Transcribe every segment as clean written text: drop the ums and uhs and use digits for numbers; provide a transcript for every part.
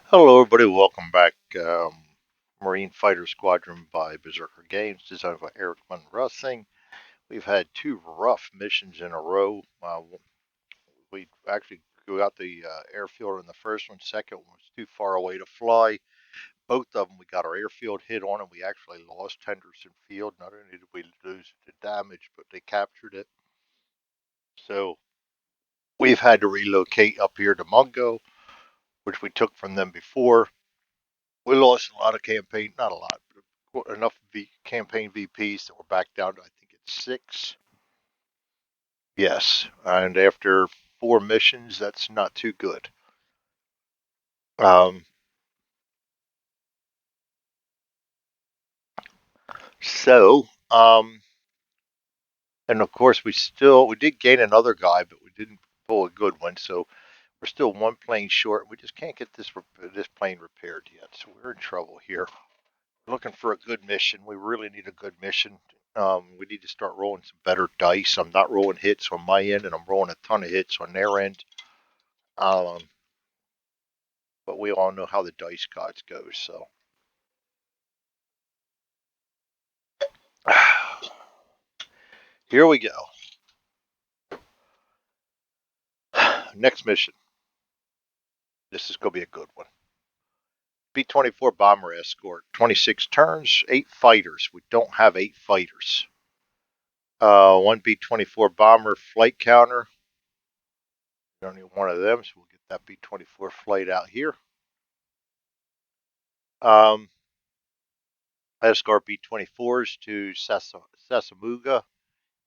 Hello, everybody. Welcome back. Marine Fighter Squadron by Berserker Games, designed by Eric Munn. We've had two rough missions in a row. We actually got the airfield in the first one. Second one was too far away to fly. Both of them, we got our airfield hit on, and we actually lost Henderson Field. Not only did we lose the damage, but they captured it. So we've had to relocate up here to Mungo, which we took from them before. We lost a lot of campaign, not a lot, but enough campaign VPs that we're back down to, I think it's six. Yes, and after four missions, that's not too good. Um, so, and of course, we did gain another guy, but we didn't pull a good one. So we're still one plane short. We just can't get this plane repaired yet. So we're in trouble here. Looking for a good mission. We really need a good mission. We need to start rolling some better dice. I'm not rolling hits on my end, and I'm rolling a ton of hits on their end. Um, but we all know how the dice gods go. So here we go. Next mission. This is going to be a good one. B-24 bomber escort. 26 turns, 8 fighters. We don't have 8 fighters. One B-24 bomber flight counter. We don't need one of them, so we'll get that B-24 flight out here. Um, escort B-24s to Sassamuga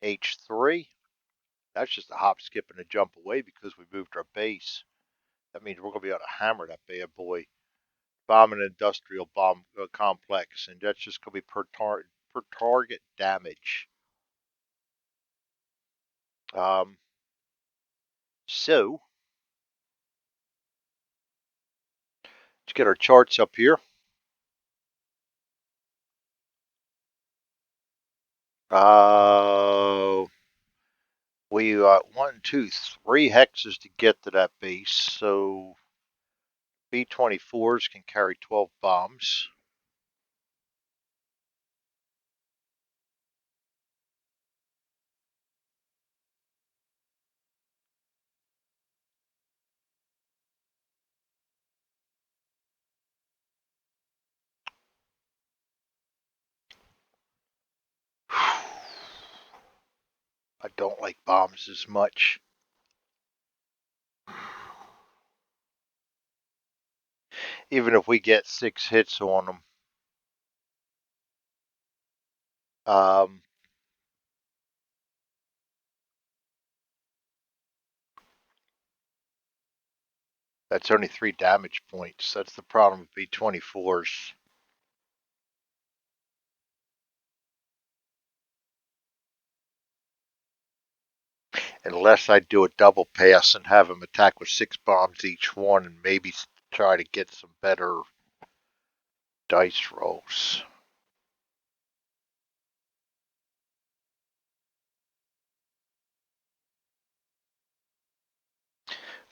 H3. That's just a hop, skip, and a jump away because we moved our base. That means we're going to be able to hammer that bad boy. Bomb an industrial bomb complex, and that's just going to be per target damage. Um, so let's get our charts up here. Uh, we got 3 hexes to get to that base, so B-24s can carry 12 bombs. I don't like bombs as much. Even if we get 6 hits on them. Um, that's only 3 damage points. That's the problem with B-24s. Unless I do a double pass and have them attack with 6 bombs each one and maybe try to get some better dice rolls.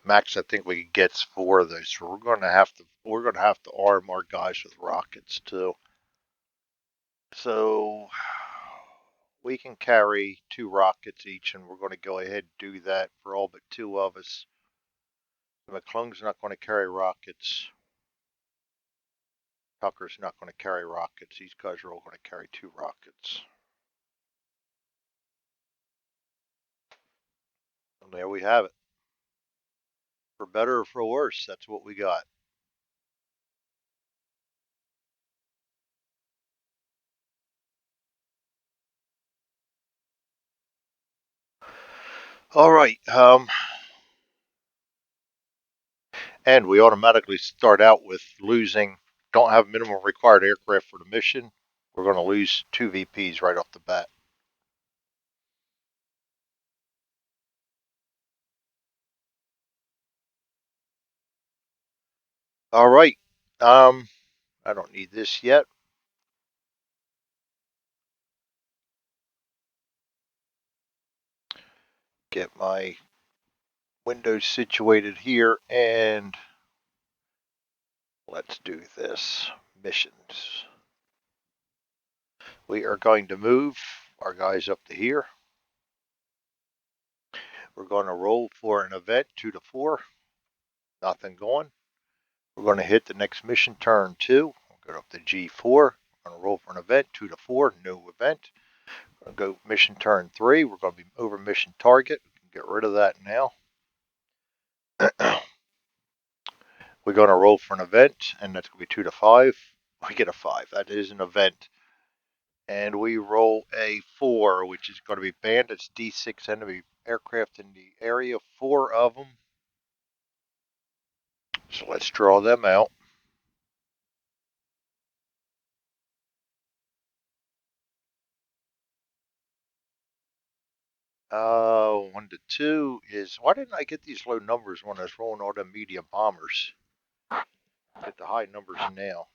Max, I think we can get 4 of those. So we're gonna have to arm our guys with rockets too. So we can carry 2 rockets each, and we're going to go ahead and do that for all but 2 of us. McClung's not going to carry rockets. Tucker's not going to carry rockets. These guys are all going to carry 2 rockets. And there we have it. For better or for worse, that's what we got. All right. And we automatically start out with losing. Don't have minimum required aircraft for the mission. We're going to lose 2 VPs right off the bat. All right. Um, I don't need this yet. Get my windows situated here, and Let's do this. Missions. We are going to move our guys up to here. We're going to roll for an event 2 to 4. Nothing going. We're going to hit the next mission turn 2. We'll go up to G4. We're going to roll for an event 2 to 4. No event. We're going to go mission turn 3. We're going to be over mission target. We can get rid of that now. We're going to roll for an event, and that's going to be 2 to 5. We get a 5. That is an event. And we roll a 4, which is going to be bandits, D6 enemy aircraft in the area, 4 of them. So let's draw them out. 1 to 2 is, why didn't I get these low numbers when I was rolling all the medium bombers? Get the high numbers now.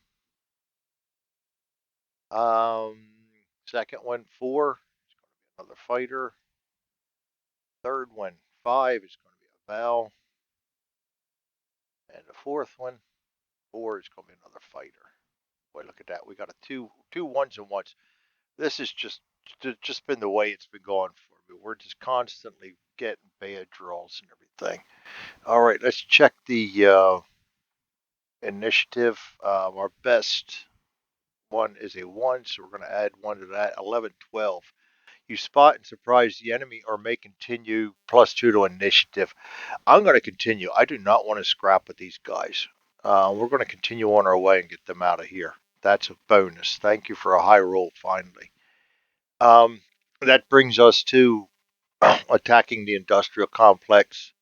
Second one, 4. It's going to be another fighter. Third one, 5. It's going to be a Val. And the fourth one, 4, is going to be another fighter. Boy, look at that. We got a two ones and ones. This is just been the way it's been going for me. We're just constantly getting bad draws and everything. All right, let's check the initiative. Our best one is a 1, so we're going to add 1 to that. 11, 12. You spot and surprise the enemy or may continue +2 to initiative. I'm going to continue. I do not want to scrap with these guys. We're going to continue on our way and get them out of here. That's a bonus. Thank you for a high roll finally. That brings us to attacking the industrial complex.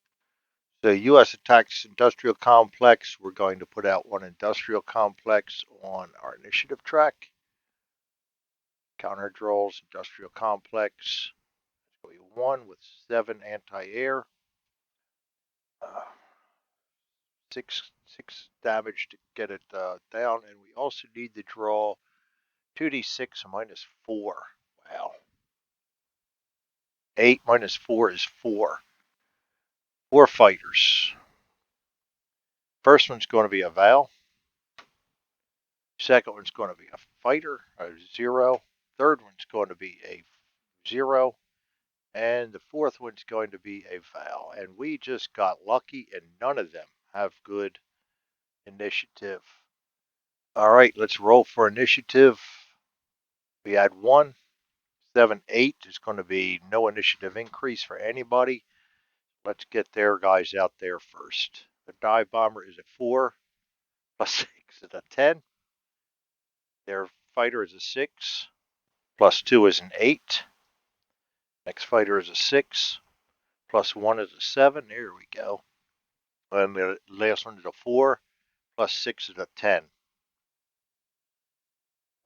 The U.S. attacks industrial complex. We're going to put out 1 industrial complex on our initiative track. Counter draws, industrial complex. It's going to be 1 with 7 anti-air. 6 damage to get it down, and we also need to draw 2d6 minus 4. Wow. 8 minus 4 is 4. 4 fighters. First one's going to be a Val. Second one's going to be a fighter, a 0. Third one's going to be a 0. And the fourth one's going to be a Val. And we just got lucky, and none of them have good initiative. All right, let's roll for initiative. We add 1. 7, 8 is going to be no initiative increase for anybody. Let's get their guys out there first. The dive bomber is a 4. Plus 6 is a 10. Their fighter is a 6. Plus 2 is an 8. Next fighter is a 6. Plus 1 is a 7. There we go. And the last one is a 4. Plus 6 is a 10.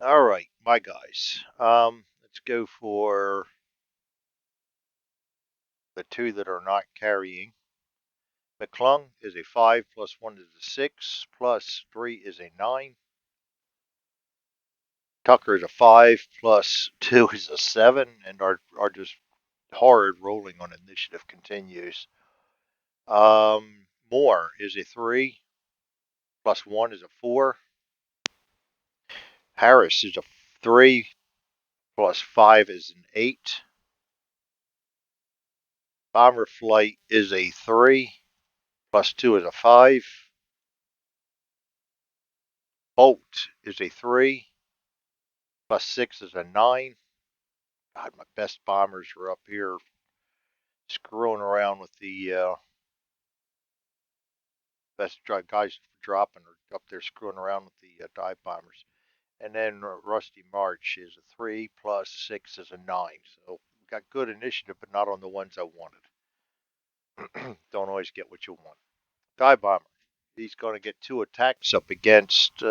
All right, my guys. Let's go for the 2 that are not carrying. McClung is a 5. Plus 1 is a 6. Plus 3 is a 9. Tucker is a 5. Plus 2 is a 7. And our just hard rolling on initiative continues. Moore is a 3. Plus 1 is a 4. Harris is a 3. Plus 5 is an 8. Bomber Flight is a 3. Plus 2 is a 5. Bolt is a 3. Plus 6 is a 9. God, my best bombers are up here screwing around with the best guys dropping are up there screwing around with the dive bombers. And then Rusty March is a 3. Plus 6 is a 9. So we got good initiative, but not on the ones I wanted. Don't always get what you want. Dive bomber. He's going to get 2 attacks up against. He's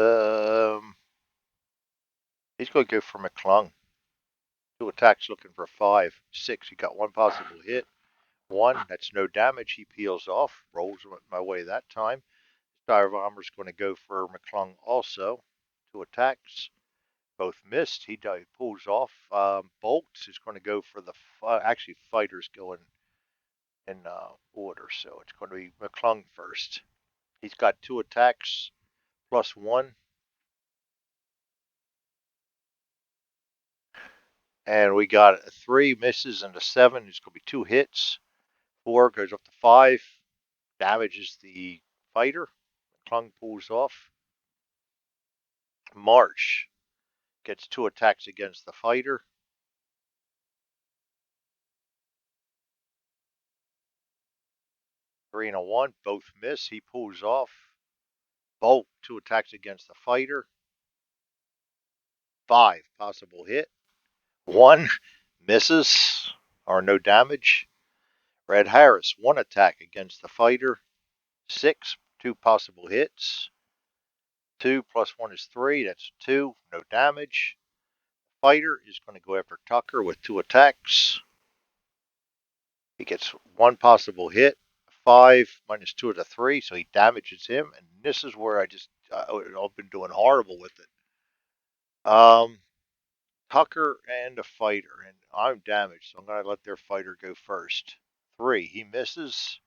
going to go for McClung. 2 attacks looking for 5. 6. He got 1 possible hit. 1. That's no damage. He peels off. Rolls my way that time. Dive bomber's going to go for McClung also. 2 attacks. Both missed. He pulls off. Bolt is going to go for the. Actually, fighters going in order. So it's going to be McClung first. He's got 2 attacks. +1. And we got a 3 misses and a 7. It's going to be 2 hits. 4 goes up to 5. Damages the fighter. Klung pulls off. March gets 2 attacks against the fighter. 3 and a 1. Both miss. He pulls off. Bolt, 2 attacks against the fighter. 5, possible hit. 1 misses or no damage. Red Harris, 1 attack against the fighter. 6, 2 possible hits. 2 plus 1 is 3. That's 2. No damage. Fighter is going to go after Tucker with 2 attacks. He gets 1 possible hit. 5 minus 2 is a 3, so he damages him. And this is where I've been doing horrible with it. Tucker and a fighter, and I'm damaged, so I'm going to let their fighter go first. 3, he misses.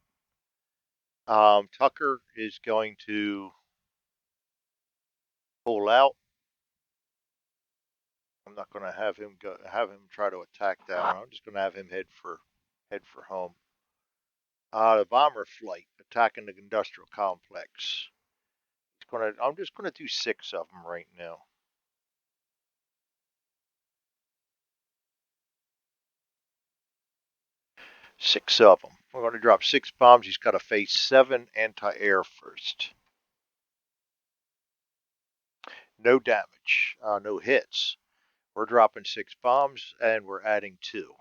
Tucker is going to pull out. I'm not going to have him try to attack that one. I'm just going to have him head for home. The bomber flight attacking the industrial complex. I'm just going to do 6 of them right now. Six of them. We're going to drop 6 bombs. He's got to face 7 anti-air first. No damage. No hits. We're dropping 6 bombs, and we're adding 2.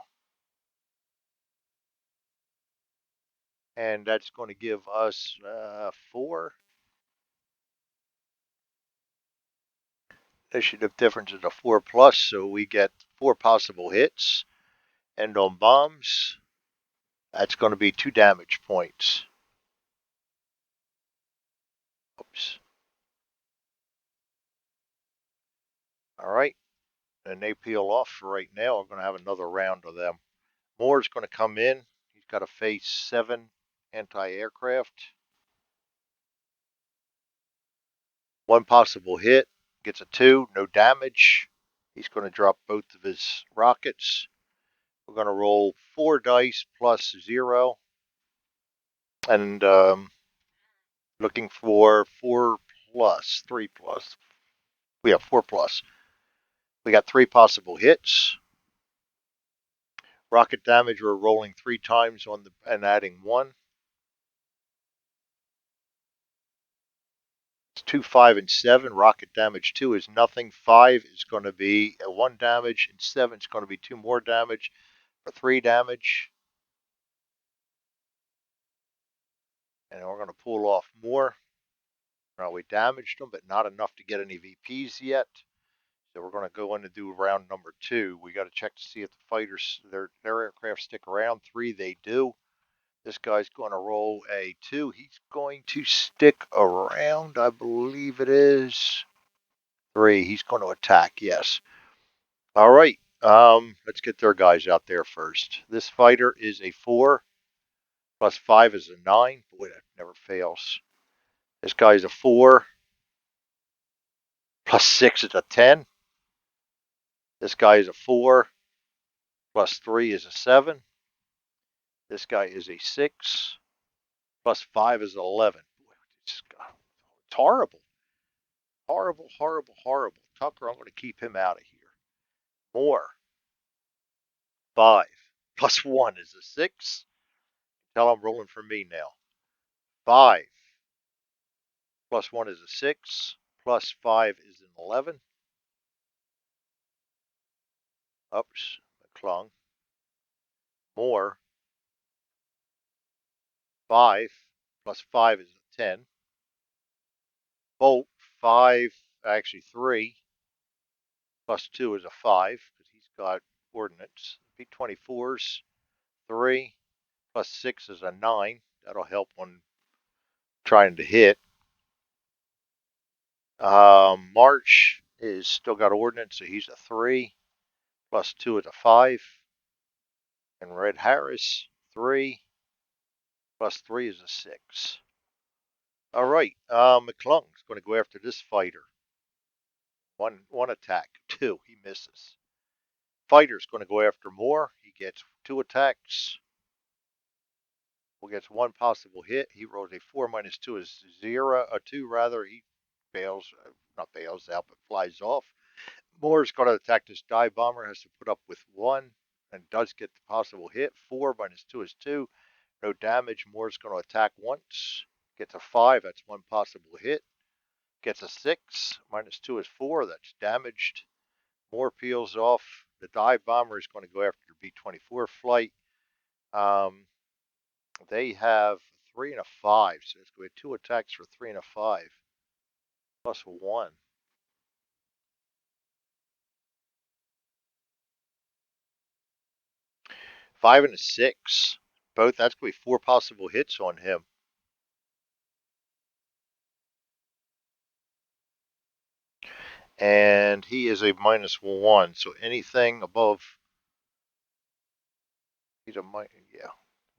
And that's going to give us 4. Initiative difference is a 4 plus, so we get 4 possible hits. And on bombs, that's going to be 2 damage points. Oops. All right. And they peel off for right now. We're going to have another round of them. Moore's going to come in. He's got to face 7 anti-aircraft. 1 possible hit. Gets a 2. No damage. He's going to drop both of his rockets. We're going to roll 4 dice plus 0. And looking for 4 plus, 3 plus. We have 4 plus. We got 3 possible hits. Rocket damage, we're rolling 3 times and adding 1. It's 2, 5, and 7. Rocket damage 2 is nothing. 5 is going to be 1 damage, and 7 is going to be 2 more damage for 3 damage. And we're going to pull off more. Now, we damaged them, but not enough to get any VPs yet. So we're going to go in and do round number 2. We got to check to see if the fighters, their aircraft stick around. 3, they do. This guy's going to roll a 2. He's going to stick around, I believe it is. 3, he's going to attack, yes. All right, let's get their guys out there first. This fighter is a 4, plus 5 is a 9. Boy, that never fails. This guy's a 4, plus 6 is a 10. This guy is a 4, plus 3 is a 7. This guy is a 6, plus 5 is 11. Boy, it's horrible. Horrible, horrible, horrible. Tucker, I'm going to keep him out of here. More. 5, plus 1 is a 6. Tell I'm rolling for me now. 5, plus 1 is a 6. Plus 5 is an 11. Oops, McClung. More. 5, plus 5 is a 10. Bolt, 5, actually 3, plus 2 is a 5, because he's got ordnance. B-24s, 3, plus 6 is a 9. That'll help when trying to hit. March is still got ordnance, so he's a 3, plus 2 is a 5. And Red Harris, 3, plus 3 is a 6. All right. McClung's going to go after this fighter. One attack. Two. He misses. Fighter's going to go after Moore. He gets two attacks. Well, gets one possible hit. He rolls a 4 minus 2 is 0. A 2 rather. He bails, not bails out, but flies off. Moore's going to attack this dive bomber. Has to put up with 1 and does get the possible hit. 4 minus 2 is 2. No damage. Moore's going to attack once. Gets a 5. That's one possible hit. Gets a 6. Minus 2 is 4. That's damaged. Moore peels off. The dive bomber is going to go after the B-24 flight. They have 3 and a 5, so it's going to be 2 attacks for 3 and a 5. Plus 1. 5 and a 6. Both, that's going to be 4 possible hits on him. And he is a minus 1, so anything above, he's a yeah,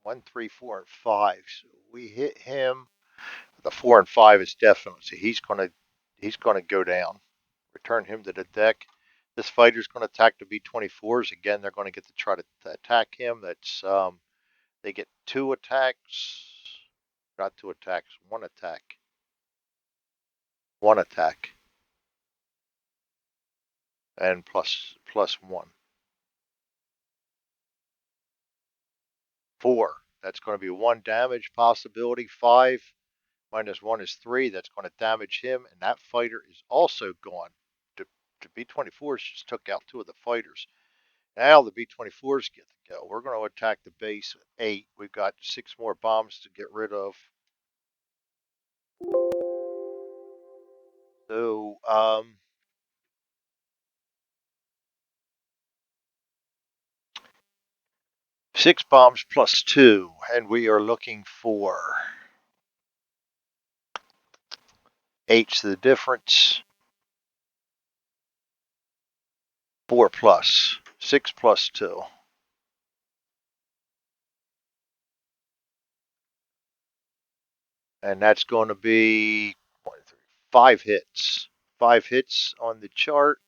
1, 3, 4, and 5. So we hit him. The 4 and 5 is definitely, so he's gonna go down. Return him to the deck. This fighter's going to attack the B-24s. Again, they're going to get to try to attack him. That's they get 2 attacks. Not 2 attacks, 1 attack. 1 attack. And plus 1. 4. That's going to be 1 damage possibility. 5 minus 1 is 3. That's going to damage him. And that fighter is also gone. The B-24s just took out 2 of the fighters. Now the B-24s get to go. We're going to attack the base with 8. We've got 6 more bombs to get rid of. So, 6 bombs plus 2, and we are looking for 8's the difference. 4 plus 6 plus 2. And that's going to be 5 hits. 5 hits on the chart.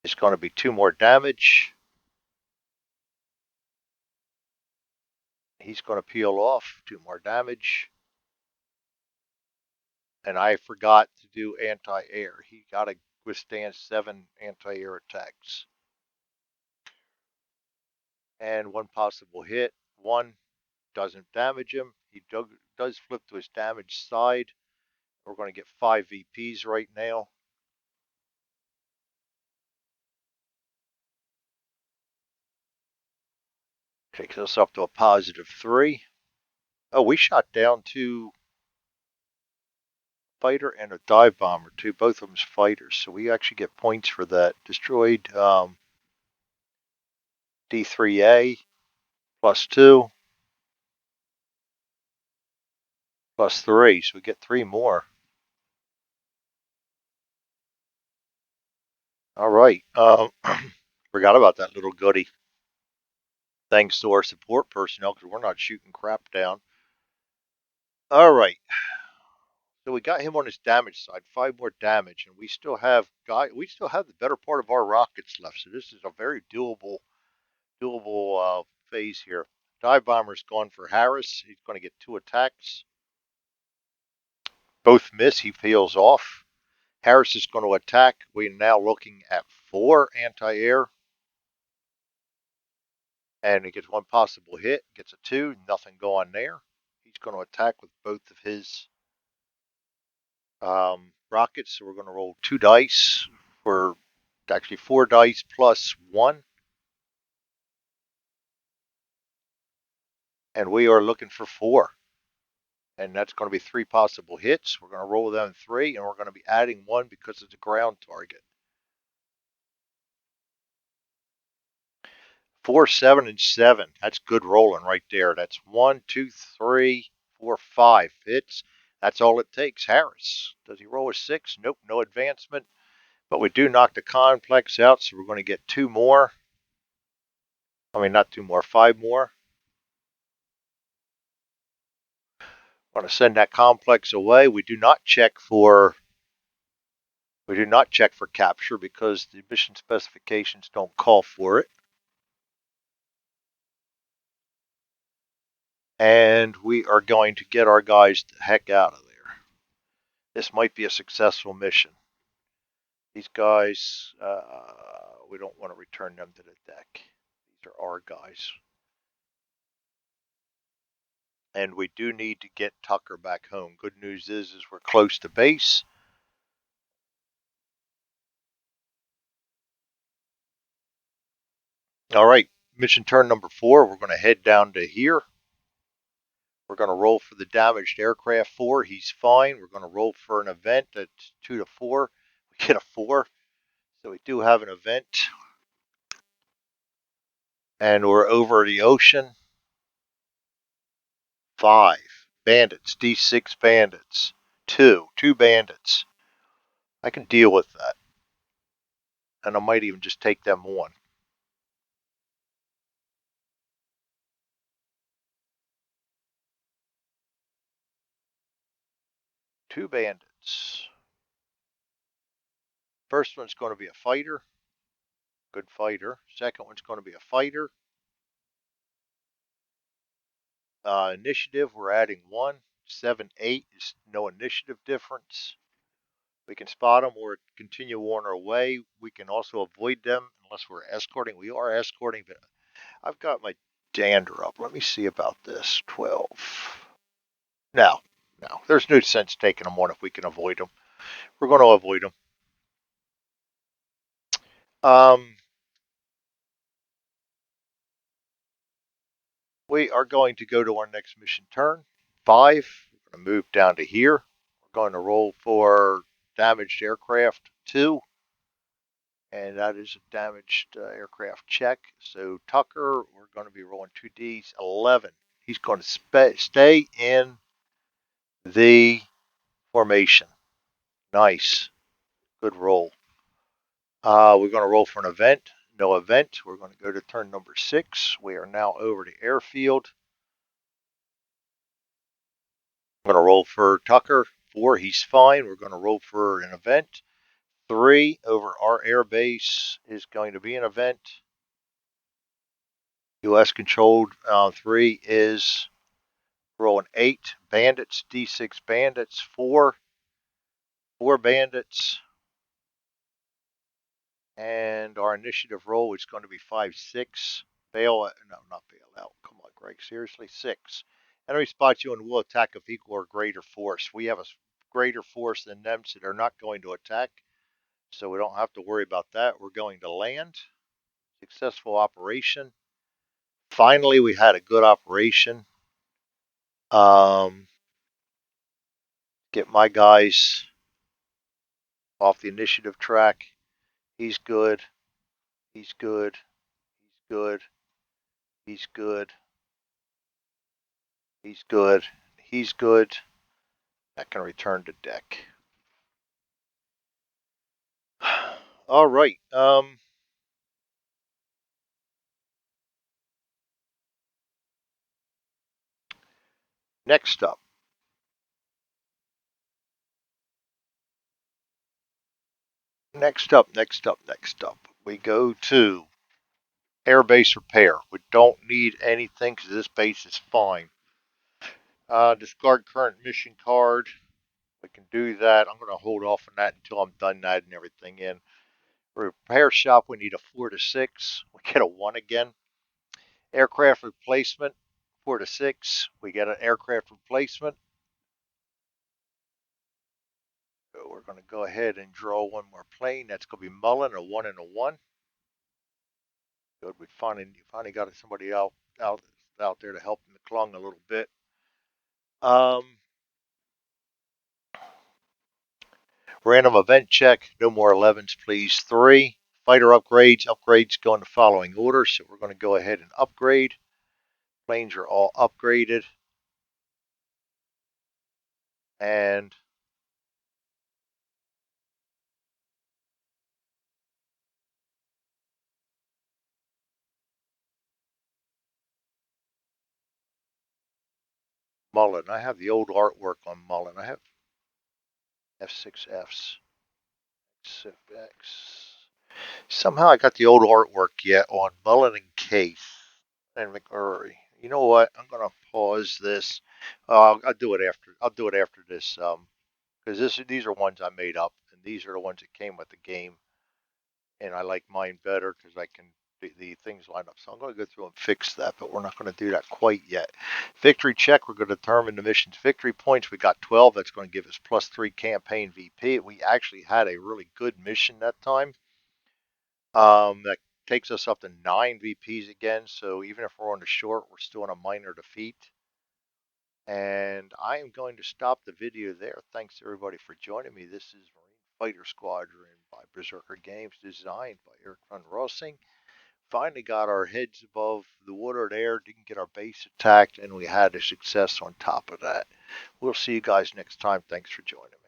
It's going to be 2 more damage. He's going to peel off 2 more damage. And I forgot to do anti-air. He got to withstand 7 anti-air attacks. And 1 possible hit. 1 doesn't damage him. He does flip to his damaged side. We're going to get 5 VPs right now. Takes us up to a positive 3. Oh, we shot down 2 fighter and a dive bomber too. Both of them's fighters, so we actually get points for that. Destroyed D3A plus 2 plus 3, so we get 3 more. All right. Forgot about that little goodie. Thanks to our support personnel, because we're not shooting crap down. All right. So we got him on his damage side, 5 more damage, and we still have the better part of our rockets left. So this is a very doable phase here. Dive bomber's gone for Harris. He's going to get 2 attacks. Both miss. He peels off. Harris is going to attack. We're now looking at 4 anti-air. And he gets 1 possible hit. Gets a 2. Nothing going there. He's going to attack with both of his rockets. So we're going to roll 2 dice for actually 4 dice plus 1. And we are looking for 4. And that's going to be 3 possible hits. We're going to roll them 3, and we're going to be adding 1 because it's a ground target. 4, 7, and 7. That's good rolling right there. That's 1, 2, 3, 4, 5 hits. That's all it takes. Harris. Does he roll a 6? Nope, no advancement. But we do knock the complex out, so we're going to get 2 more. I mean, not 2 more, 5 more. Want to send that complex away. We do not check for capture because the mission specifications don't call for it. And we are going to get our guys the heck out of there. This might be a successful mission. These guys, we don't want to return them to the deck. These are our guys. And we do need to get Tucker back home. Good news is we're close to base. All right, mission turn number 4. We're going to head down to here. We're going to roll for the damaged aircraft 4. He's fine. We're going to roll for an event that's 2 to 4. We get a 4. So we do have an event. And we're over the ocean. 5. Bandits. D6 bandits. 2 bandits. I can deal with that. And I might even just take them on. 2 bandits. First one's going to be a fighter. Good fighter. Second one's going to be a fighter. Initiative, we're adding 1. 7, 8 is no initiative difference. We can spot them or continue on our way. We can also avoid them unless we're escorting. We are escorting, but I've got my dander up. Let me see about this. 12. No. There's no sense taking them on if we can avoid them. We're going to avoid them. We are going to go to our next mission turn. 5. We're going to move down to here. We're going to roll for damaged aircraft 2. And that is a damaged aircraft check. So Tucker, we're going to be rolling 2Ds. 11. He's going to stay in the formation. Nice. Good roll. We're going to roll for an event. No event. We're going to go to turn number 6. We are now over the airfield. I'm going to roll for Tucker. 4. He's fine. We're going to roll for an event. 3 over our airbase is going to be an event. U.S. controlled 3 is rolling 8 bandits, D6 bandits, 4 bandits, and our initiative roll is going to be 5, 6. Bail, no, not bail out. Come on, Greg, seriously, 6. Enemy spots you and will attack of equal or greater force. We have a greater force than them, so they're not going to attack. So we don't have to worry about that. We're going to land. Successful operation. Finally, we had a good operation. Get my guys off the initiative track. He's good. He's good. He's good. He's good. He's good. He's good. I can return to deck. All right. Next up. We go to airbase repair. We don't need anything because this base is fine. Discard current mission card. We can do that. I'm going to hold off on that until I'm done adding everything in. Repair shop, we need a 4 to 6. We get a 1 again. Aircraft replacement, 4 to 6. We get an aircraft replacement. So we're going to go ahead and draw one more plane. That's going to be Mullen, a 1 and a 1. Good. We finally got somebody out there to help in the clung a little bit. Random event check. No more 11s, please. 3. Fighter upgrades. Upgrades go in the following order. So we're going to go ahead and upgrade. Planes are all upgraded. And Mullen. I have the old artwork on Mullen. I have F6Fs. X. Somehow I got the old artwork yet on Mullen and Case and McMurray. You know what? I'm gonna pause this. I'll do it after. I'll do it after this. Because these are ones I made up, and these are the ones that came with the game, and I like mine better because I can the things line up. So I'm going to go through and fix that, but we're not going to do that quite yet. Victory check. We're going to determine the mission's victory points. We got 12. That's going to give us +3 campaign VP. We actually had a really good mission that time. That takes us up to 9 VPs again. So even if we're on the short, we're still in a minor defeat. And I am going to stop the video there. Thanks everybody for joining me. This is Marine Fighter Squadron by Berserker Games, designed by Eric von Rossing. Finally got our heads above the water there, didn't get our base attacked, and we had a success on top of that. We'll see you guys next time. Thanks for joining me.